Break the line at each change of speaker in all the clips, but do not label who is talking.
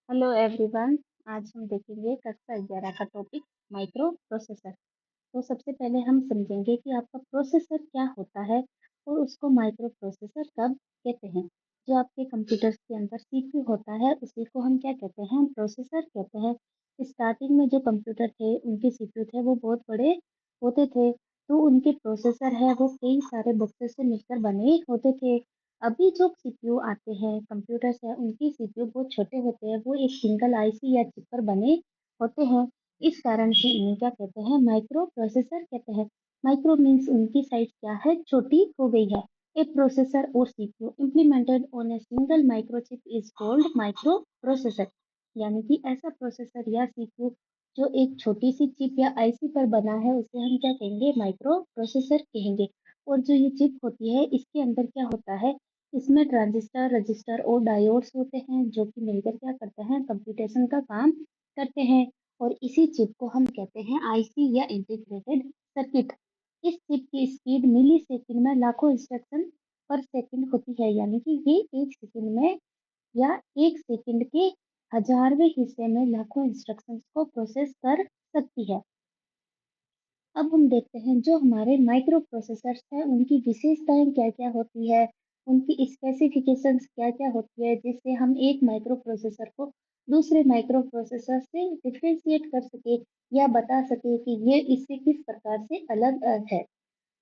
Hello everyone. आज हम देखेंगे कक्षा 11 का टॉपिक माइक्रो प्रोसेसर। तो सबसे पहले हम समझेंगे कि आपका प्रोसेसर क्या होता है और उसको माइक्रो प्रोसेसर कब कहते हैं। जो आपके कंप्यूटर के अंदर सीपीयू होता है उसी को हम क्या कहते हैं, प्रोसेसर कहते हैं। स्टार्टिंग में जो कंप्यूटर थे उनके सीपीयू थे वो बहुत बड़े होते थे, तो उनके प्रोसेसर है वो कई सारे बक्से से मिलकर बने होते थे। अभी जो सीपीयू आते हैं कंप्यूटर्स है उनके सीपीयू बहुत छोटे होते हैं, वो एक सिंगल आईसी या चिप पर बने होते हैं। इस कारण से इन्हें क्या कहते हैं, माइक्रो प्रोसेसर कहते हैं। माइक्रो मीन्स उनकी साइज क्या है, छोटी हो गई है। ए प्रोसेसर और CPU implemented on a single microchip is called micro processor. यानी कि ऐसा प्रोसेसर या सीपीयू जो एक छोटी सी चिप या आईसी पर बना है उसे हम क्या कहेंगे, माइक्रो प्रोसेसर कहेंगे। और जो ये चिप होती है इसके अंदर क्या होता है, इसमें ट्रांजिस्टर, रजिस्टर और डायोड्स होते हैं जो कि मिलकर क्या करते हैं, कंप्यूटेशन का काम करते हैं। और इसी चिप को हम कहते हैं आईसी या इंटीग्रेटेड सर्किट। इस चिप की स्पीड मिली सेकंड में लाखों इंस्ट्रक्शन पर सेकंड होती है, यानी कि ये एक सेकंड में या एक सेकंड के हजारवें हिस्से में लाखों इंस्ट्रक्शंस को प्रोसेस कर सकती है। अब हम देखते हैं जो हमारे माइक्रो प्रोसेसर्स हैं उनकी विशेषताएं क्या क्या होती है, उनकी स्पेसिफिकेशंस क्या क्या होती है, जिससे हम एक माइक्रो प्रोसेसर को दूसरे माइक्रो प्रोसेसर से डिफ्रेंशिएट कर सके या बता सके कि ये इससे किस प्रकार से अलग है।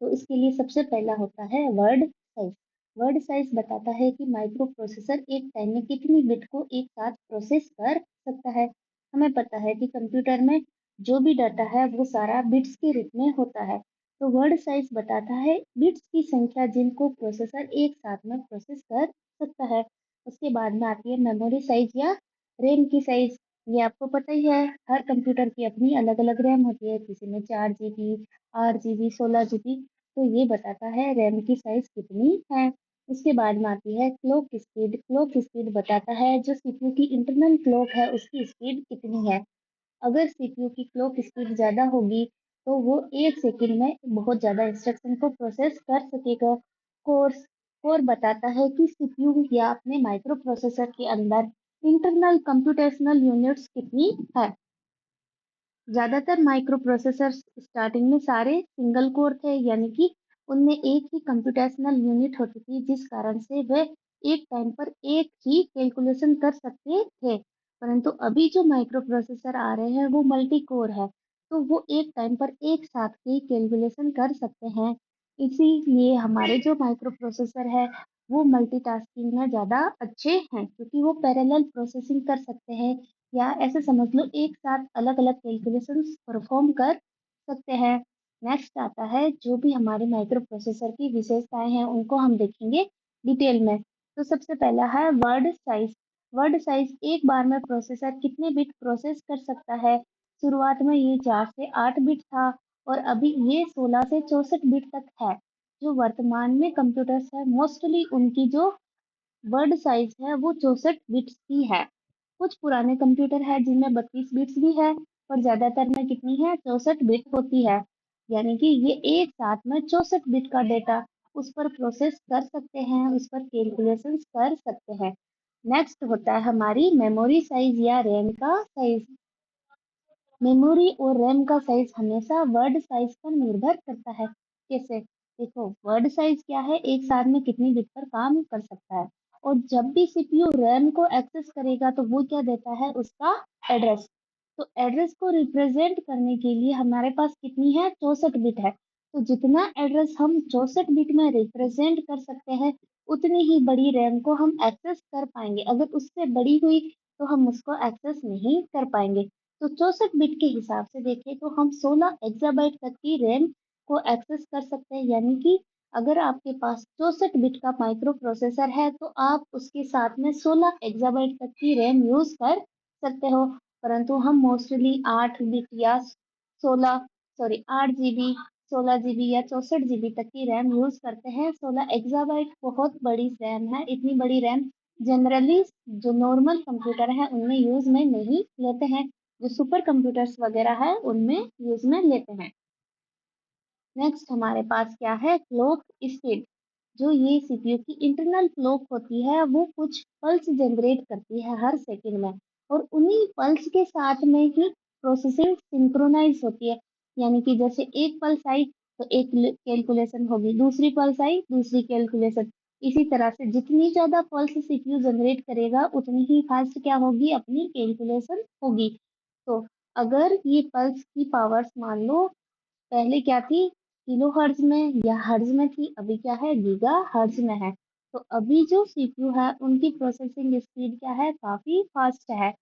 तो इसके लिए सबसे पहला होता है वर्ड साइज। वर्ड साइज बताता है कि माइक्रो प्रोसेसर एक टाइम में कितनी बिट को एक साथ प्रोसेस कर सकता है। हमें पता है कि कंप्यूटर में जो भी डाटा है वो सारा बिट्स के रूप में होता है। तो वर्ड साइज बताता है बिट्स की संख्या जिनको प्रोसेसर एक साथ में प्रोसेस कर सकता है। उसके बाद में आती है मेमोरी साइज या रैम की साइज। ये आपको पता ही है, हर कंप्यूटर की अपनी अलग अलग रैम होती है, किसी में 4 GB, 8 GB, 16 GB। तो ये बताता है रैम की साइज कितनी है। उसके बाद में आती है क्लॉक स्पीड। क्लॉक स्पीड बताता है जो सीपीयू की इंटरनल क्लॉक है उसकी स्पीड कितनी है। अगर सीपीयू की क्लॉक स्पीड ज्यादा होगी तो वो एक सेकंड में बहुत ज्यादा इंस्ट्रक्शन को प्रोसेस कर सकेगा। कोर्स कोर बताता है कि सीपीयू या अपने माइक्रो प्रोसेसर के अंदर इंटरनल कंप्यूटेशनल यूनिट्स कितनी है। ज्यादातर माइक्रो प्रोसेसर्स स्टार्टिंग में सारे सिंगल कोर थे, यानी कि उनमें एक ही कंप्यूटेशनल यूनिट होती थी, जिस कारण से वे एक टाइम पर एक ही कैलकुलेशन कर सकते थे। परंतु अभी जो माइक्रो प्रोसेसर आ रहे हैं वो मल्टी कोर है, तो वो एक टाइम पर एक साथ ही कैलकुलेशन कर सकते हैं। इसीलिए हमारे जो माइक्रो प्रोसेसर है वो मल्टीटास्किंग में ज्यादा अच्छे हैं, क्योंकि वो पैरेलल प्रोसेसिंग कर सकते हैं या ऐसे समझ लो एक साथ अलग अलग कैलकुलेशंस परफॉर्म कर सकते हैं। नेक्स्ट आता है जो भी हमारे माइक्रो प्रोसेसर की विशेषताएं हैं उनको हम देखेंगे डिटेल में। तो सबसे पहला है वर्ड साइज। वर्ड साइज एक बार में प्रोसेसर कितने बिट प्रोसेस कर सकता है। शुरुआत में ये 4 से 8 बिट था और अभी ये 16 से 64 बिट तक है। जो वर्तमान में कंप्यूटर्स है मोस्टली उनकी जो वर्ड साइज है वो 64 बिट्स की है। कुछ पुराने कंप्यूटर है जिनमें 32 बिट्स भी है, पर ज्यादातर में कितनी है, 64 बिट होती है। यानी कि ये एक साथ में 64 बिट का डेटा उस पर प्रोसेस कर सकते हैं, उस पर कैलकुलेशंस कर सकते हैं। नेक्स्ट होता है हमारी मेमोरी साइज या रैम का साइज। मेमोरी और रैम का साइज हमेशा वर्ड साइज पर निर्भर करता है। कैसे, देखो वर्ड साइज क्या है, एक साथ में कितनी बिट पर काम कर सकता है। और जब भी सीपीयू रैम को एक्सेस करेगा तो वो क्या देता है, उसका एड्रेस। तो एड्रेस को रिप्रेजेंट करने के लिए हमारे पास कितनी है, 64 बिट है। तो जितना एड्रेस हम 64 बिट में रिप्रेजेंट कर सकते हैं उतनी ही बड़ी रैम को हम एक्सेस कर पाएंगे। अगर उससे बड़ी हुई तो हम उसको एक्सेस नहीं कर पाएंगे। तो 64 बिट के हिसाब से देखें तो हम 16 एक्साबाइट तक की रैम को एक्सेस कर सकते हैं। यानी कि अगर आपके पास 64 बिट का माइक्रो प्रोसेसर है तो आप उसके साथ में 16 एक्साबाइट तक की रैम यूज कर सकते हो। परंतु हम मोस्टली 8 बिट या 8 GB, 16 GB या 64 GB तक की रैम यूज करते हैं। 16 एक्साबाइट बहुत बड़ी रैम है, इतनी बड़ी रैम जनरली जो नॉर्मल कंप्यूटर है उनमें यूज में नहीं लेते हैं, जो सुपर कंप्यूटर्स वगैरह है उनमें यूज में लेते हैं। नेक्स्ट हमारे पास क्या है, क्लॉक स्पीड। जो ये सीपीयू की इंटरनल क्लॉक होती है वो कुछ पल्स जनरेट करती है हर सेकंड में। और उन्हीं पल्स के साथ में ही प्रोसेसिंग सिंक्रोनाइज होती है। यानी कि जैसे एक पल्स आई तो एक कैलकुलेशन होगी, दूसरी पल्स आई दूसरी कैलकुलेशन। इसी तरह से जितनी ज्यादा पल्स सीपीयू जनरेट करेगा उतनी ही फास्ट क्या होगी, अपनी कैलकुलेशन होगी। तो अगर ये पल्स की पावर्स मान लो पहले क्या थी, किलो हर्ट्ज में या हर्ट्ज में थी, अभी क्या है, गीगा हर्ट्ज में है। तो अभी जो सीपीयू है उनकी प्रोसेसिंग स्पीड क्या है, काफी फास्ट है।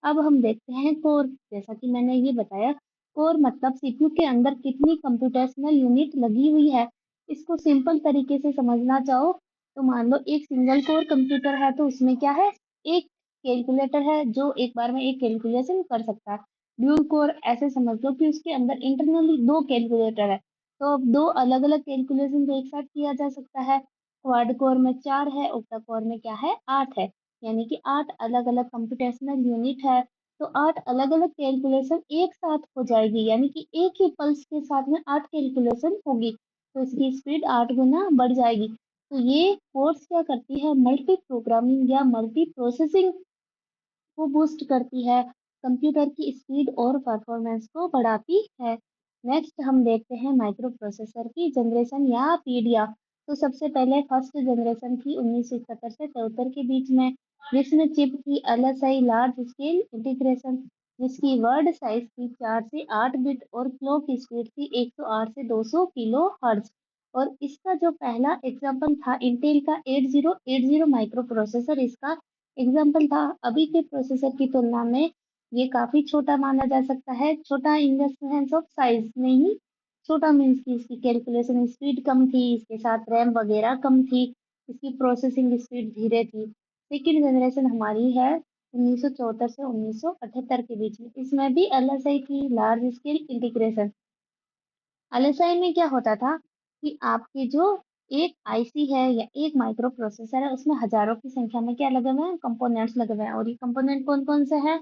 अब हम देखते हैं कोर। जैसा कि मैंने ये बताया, कोर मतलब सीपीयू के अंदर कितनी कंप्यूटेशनल यूनिट लगी हुई है। इसको सिंपल तरीके से समझना चाहो तो मान लो एक सिंगल कोर कंप्यूटर है तो उसमें क्या है, एक कैलकुलेटर है जो एक बार में एक कैलकुलेशन कर सकता है। ड्यूल कोर ऐसे समझ लो कि उसके अंदर इंटरनली दो कैलकुलेटर है, तो अब दो अलग अलग कैलकुलेशन को एक साथ किया जा सकता है। क्वाड कोर में चार है, ओक्टा कोर में क्या है, आठ है। यानी कि आठ अलग अलग कंप्यूटेशनल यूनिट है। तो आठ अलग अलग कैलकुलेशन एक साथ हो जाएगी, यानी कि एक ही पल्स के साथ में आठ कैलकुलेशन होगी, तो इसकी स्पीड 8 गुना बढ़ जाएगी। तो ये कोर्स क्या करती है, मल्टी प्रोग्रामिंग या मल्टी प्रोसेसिंग को बूस्ट करती है, कंप्यूटर की स्पीड और परफॉर्मेंस को बढ़ाती है। नेक्स्ट हम देखते हैं माइक्रो प्रोसेसर की जनरेशन या पीढ़ियाँ। तो सबसे पहले फर्स्ट जनरेशन थी 1971 से 73 के बीच में, जिसमें चिप की एलएसआई लार्ज स्केल इंटीग्रेशन, जिसकी वर्ड साइज थी 4 से 8 बिट और क्लॉक स्पीड थी 108 से 200 किलो हर्ट्ज। और इसका जो पहला एग्जाम्पल था इंटेल का 8080 माइक्रो प्रोसेसर, इसका एग्जाम्पल था। अभी के प्रोसेसर की तुलना में ये काफी छोटा माना जा सकता है। छोटा in the sense of size में ही, छोटा मीन्स की इसकी कैलकुलेशन स्पीड कम थी, इसके साथ रैम वगैरह कम थी, इसकी प्रोसेसिंग स्पीड धीरे थी। सेकेंड जनरेशन हमारी है 1974 से 1978 के बीच में, इसमें भी एलएसआई थी, लार्ज स्केल इंटीग्रेशन। एलएसआई में क्या होता था कि आपके जो एक आईसी है या एक माइक्रो प्रोसेसर है उसमें हजारों की संख्या में क्या लगे हुए हैं, कंपोनेंट्स लगे हुए हैं। और ये कंपोनेंट कौन कौन से हैं,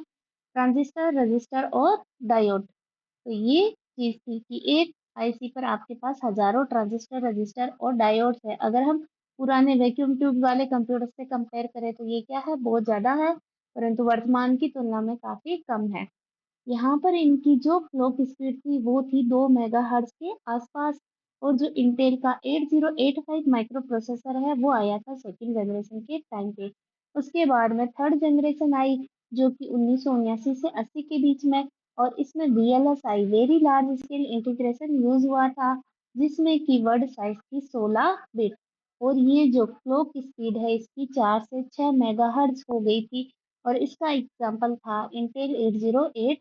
ट्रांजिस्टर, रजिस्टर और डायोड। तो ये चीज थी कि एक आईसी पर आपके पास हजारों ट्रांजिस्टर, रजिस्टर और डायोड है। अगर हम पुराने वैक्यूम ट्यूब वाले कंप्यूटर से कंपेयर करें तो ये क्या है, बहुत ज्यादा है, परंतु वर्तमान की तुलना में काफी कम है। यहाँ पर इनकी जो क्लॉक स्पीड थी वो थी 2 मेगाहर्ट्ज के आसपास। और जो इंटेल का 8085 माइक्रो प्रोसेसर है वो आया था सेकंड जनरेशन के टाइम पे। उसके बाद में थर्ड जनरेशन आई जो कि 1979 से 80 के बीच में, और इसमें VLSI very large scale integration use हुआ था, जिसमें की वर्ड साइज थी 16 बिट। और ये जो क्लॉक स्पीड है इसकी 4 से 6 मेगाहर्ट्ज हो गई थी। और इसका एग्जाम्पल था Intel 8086।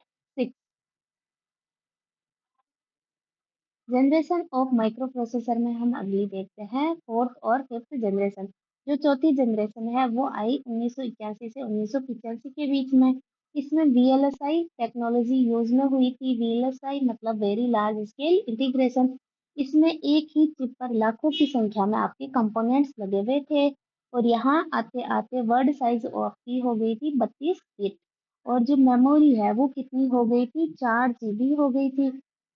Generation of micro processor में हम अगली देखते हैं फोर्थ और फिफ्थ जनरेशन। जो चौथी जनरेशन है वो आई 1981 से 1985 के बीच में। इसमें वीएलएसआई टेक्नोलॉजी यूज में हुई थी। वीएलएसआई मतलब वेरी लार्ज स्केल इंटीग्रेशन। इसमें एक ही चिप पर लाखों की संख्या में आपके कंपोनेंट्स लगे हुए थे। और यहाँ आते आते वर्ड साइज ऑफ की हो गई थी 32 बिट। और जो मेमोरी है वो कितनी हो गई थी, 4 जीबी हो गई थी।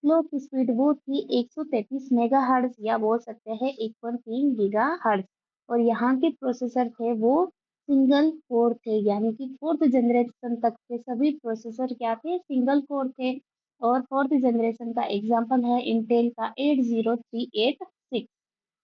क्लॉक स्पीड वो थी 133 मेगाहर्ट्ज या बोल सकते हैं 1.3 गीगाहर्ट्ज। और यहाँ के प्रोसेसर थे वो सिंगल कोर थे, यानी कि फोर्थ जनरेशन तक के सभी प्रोसेसर क्या थे, सिंगल कोर थे। और फोर्थ जनरेशन का एग्जांपल है इंटेल का 80386।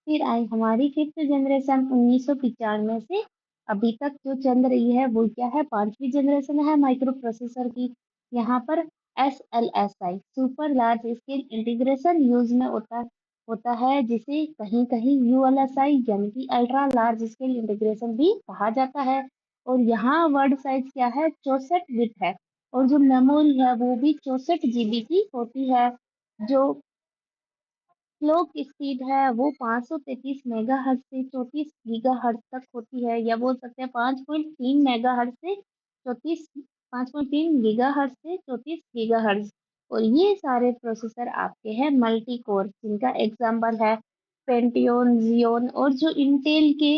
फिर आई हमारी फिफ्थ जनरेशन 1995 से अभी तक जो चल रही है वो क्या है, पांचवी जनरेशन है माइक्रो प्रोसेसर की। यहाँ पर SLSI super large scale integration use में होता है, जिसे कहीं कहीं ULSI यानी कि अल्ट्रा लार्ज स्केल इंटीग्रेशन भी कहा जाता है। और यहाँ वर्ड साइज क्या है, 64 बिट है। और जो मेमोरी है वो भी 64 GB की होती है। जो क्लॉक स्पीड है वो 533 मेगाहर्ट्ज से 34 गीगाहर्ट्ज तक होती है, या बोल सकते हैं 5.3 मेगाहर्ट्ज से 34, 5.3 गीगाहर्ट्ज से 34 गीगाहर्ट्ज। और ये सारे प्रोसेसर आपके हैं मल्टी कोर, जिनका एग्जांपल है पेंटियन, जियोन। और जो इंटेल के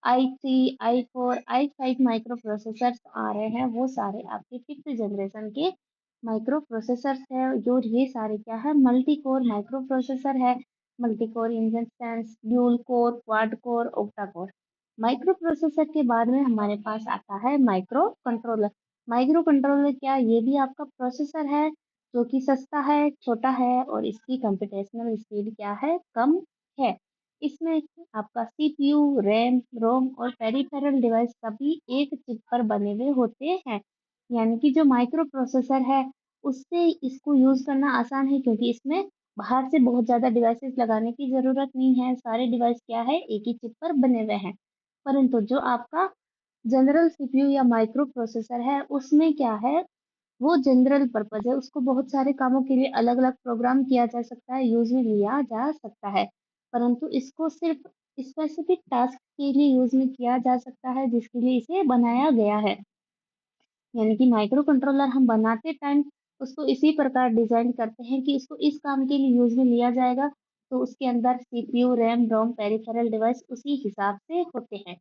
i3 i4 i5 micro processors आ रहे हैं वो सारे आपके फिफ्थ जनरेशन के माइक्रो प्रोसेसर्स है। जो ये सारे क्या है, मल्टी कोर माइक्रो प्रोसेसर है। Multi core in the sense dual core, quad core, octa core. Micro processor के बाद में हमारे पास आता है माइक्रो कंट्रोलर। माइक्रो कंट्रोलर क्या, ये भी आपका प्रोसेसर है जो कि सस्ता है, छोटा है और इसकी कंप्यूटेशनल स्पीड क्या है, कम है। इसमें आपका सीपीयू, रैम, रोम और पेरिफेरल डिवाइस सभी एक चिप पर बने हुए होते हैं। यानी कि जो माइक्रो प्रोसेसर है उससे इसको यूज करना आसान है, क्योंकि इसमें बाहर से बहुत ज्यादा डिवाइसेस लगाने की जरूरत नहीं है। सारे डिवाइस क्या है, एक ही चिप पर बने हुए हैं। परंतु जो आपका जनरल सीपीयू या माइक्रो प्रोसेसर है उसमें क्या है, वो जनरल पर्पज है, उसको बहुत सारे कामों के लिए अलग अलग प्रोग्राम किया जा सकता है, यूज में लिया जा सकता है। परंतु इसको सिर्फ स्पेसिफिक टास्क के लिए यूज में किया जा सकता है जिसके लिए इसे बनाया गया है। यानी कि माइक्रो कंट्रोलर हम बनाते टाइम उसको इसी प्रकार डिजाइन करते हैं कि इसको इस काम के लिए यूज में लिया जाएगा, तो उसके अंदर सीपीयू, रैम, रोम, पेरिफेरल डिवाइस उसी हिसाब से होते हैं।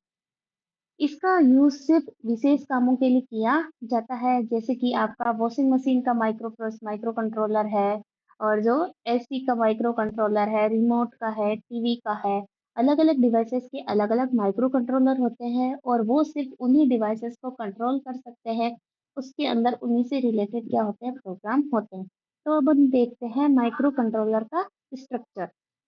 इसका यूज सिर्फ विशेष कामों के लिए किया जाता है, जैसे कि आपका वॉशिंग मशीन का माइक्रो कंट्रोलर है, और जो एसी का माइक्रो कंट्रोलर है, रिमोट का है, टीवी का है। अलग अलग डिवाइसेस के अलग अलग माइक्रो कंट्रोलर होते हैं और वो सिर्फ उन्हीं डिवाइसेस को कंट्रोल कर सकते हैं। उसके अंदर उन्हीं से रिलेटेड क्या होते हैं, प्रोग्राम होते हैं। तो अब हम देखते हैं माइक्रो कंट्रोलर का स्ट्रक्चर।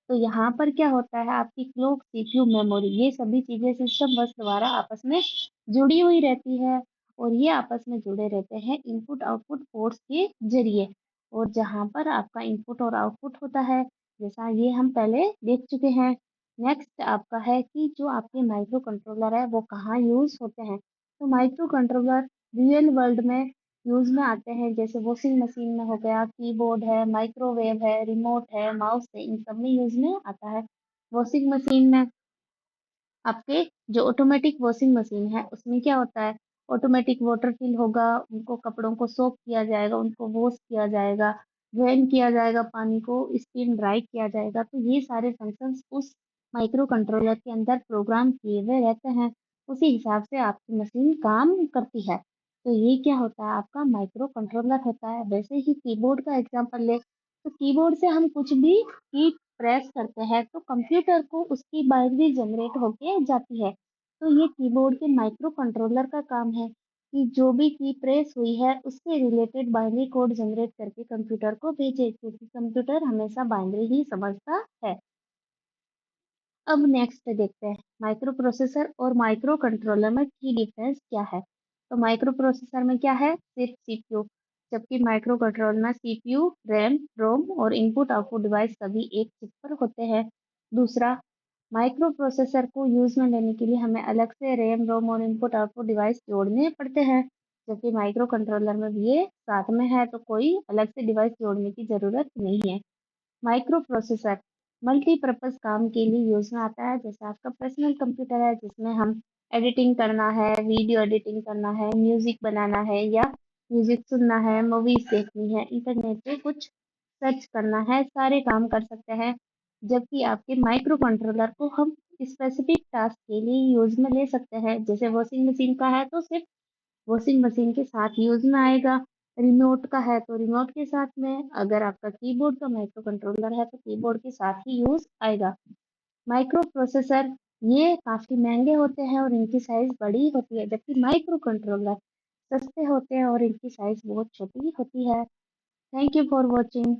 तो यहाँ पर क्या होता है, आपकी क्लॉक, सीपीयू, मेमोरी, ये सभी चीजें सिस्टम बस द्वारा आपस में जुड़ी हुई रहती है, और ये आपस में जुड़े रहते हैं इनपुट आउटपुट पोर्ट्स के जरिए। और जहाँ पर आपका इनपुट और आउटपुट होता है, जैसा ये हम पहले देख चुके हैं। नेक्स्ट आपका है कि जो आपके माइक्रो कंट्रोलर है वो कहाँ यूज होते हैं। तो माइक्रो कंट्रोलर रियल वर्ल्ड में यूज में आते हैं, जैसे वॉशिंग मशीन में हो गया, कीबोर्ड है, माइक्रोवेव है, रिमोट है, माउस है, इन सब में यूज में आता है। वॉशिंग मशीन में आपके जो ऑटोमेटिक वॉशिंग मशीन है उसमें क्या होता है, ऑटोमेटिक वाटर फिल होगा, उनको कपड़ों को सोक किया जाएगा, उनको वॉश किया जाएगा, ड्रेन किया जाएगा, पानी को स्पिन ड्राई किया जाएगा। तो ये सारे फंक्शंस उस माइक्रो कंट्रोलर के अंदर प्रोग्राम किए हुए रहते हैं। उसी हिसाब से आपकी मशीन काम करती है। तो ये क्या होता है, आपका माइक्रो कंट्रोलर होता है। वैसे ही कीबोर्ड का एग्जांपल ले, तो कीबोर्ड से हम कुछ भी की प्रेस करते हैं तो कंप्यूटर को उसकी बाइनरी जनरेट होके जाती है। तो ये कीबोर्ड के माइक्रो कंट्रोलर का काम है कि जो भी की प्रेस हुई है उससे रिलेटेड बाइनरी कोड जनरेट करके कंप्यूटर को भेजे, क्योंकि कंप्यूटर हमेशा बाइनरी ही समझता है। अब नेक्स्ट देखते हैं माइक्रो प्रोसेसर और माइक्रो कंट्रोलर में की डिफरेंस क्या है। तो माइक्रो प्रोसेसर में क्या है, सिर्फ सीपीयू, जबकि माइक्रो कंट्रोलर में सीपीयू, रैम, रोम और इनपुट आउटपुट डिवाइस सभी एक चिप पर होते हैं। दूसरा, माइक्रो प्रोसेसर को यूज में लेने के लिए हमें अलग से रैम, रोम और इनपुट आउटपुट डिवाइस जोड़ने पड़ते हैं, जबकि माइक्रो कंट्रोलर में भी ये साथ में है, तो कोई अलग से डिवाइस जोड़ने की जरूरत नहीं है। माइक्रो प्रोसेसर मल्टीपर्पज काम के लिए यूज में आता है, जैसे आपका पर्सनल कंप्यूटर है जिसमें हम एडिटिंग करना है, वीडियो एडिटिंग करना है, म्यूजिक बनाना है या म्यूजिक सुनना है, मूवीज देखनी है, इंटरनेट पे कुछ सर्च करना है, सारे काम कर सकते हैं। जबकि आपके माइक्रो कंट्रोलर को हम स्पेसिफिक टास्क के लिए यूज में ले सकते हैं, जैसे वॉशिंग मशीन का है तो सिर्फ वॉशिंग मशीन के साथ यूज में आएगा, रिमोट का है तो रिमोट के साथ में, अगर आपका कीबोर्ड का माइक्रो कंट्रोलर है तो कीबोर्ड के साथ ही यूज आएगा। माइक्रो प्रोसेसर ये काफी महंगे होते हैं और इनकी साइज बड़ी होती है, जबकि माइक्रो कंट्रोलर सस्ते होते हैं और इनकी साइज बहुत छोटी होती है। Thank you for watching.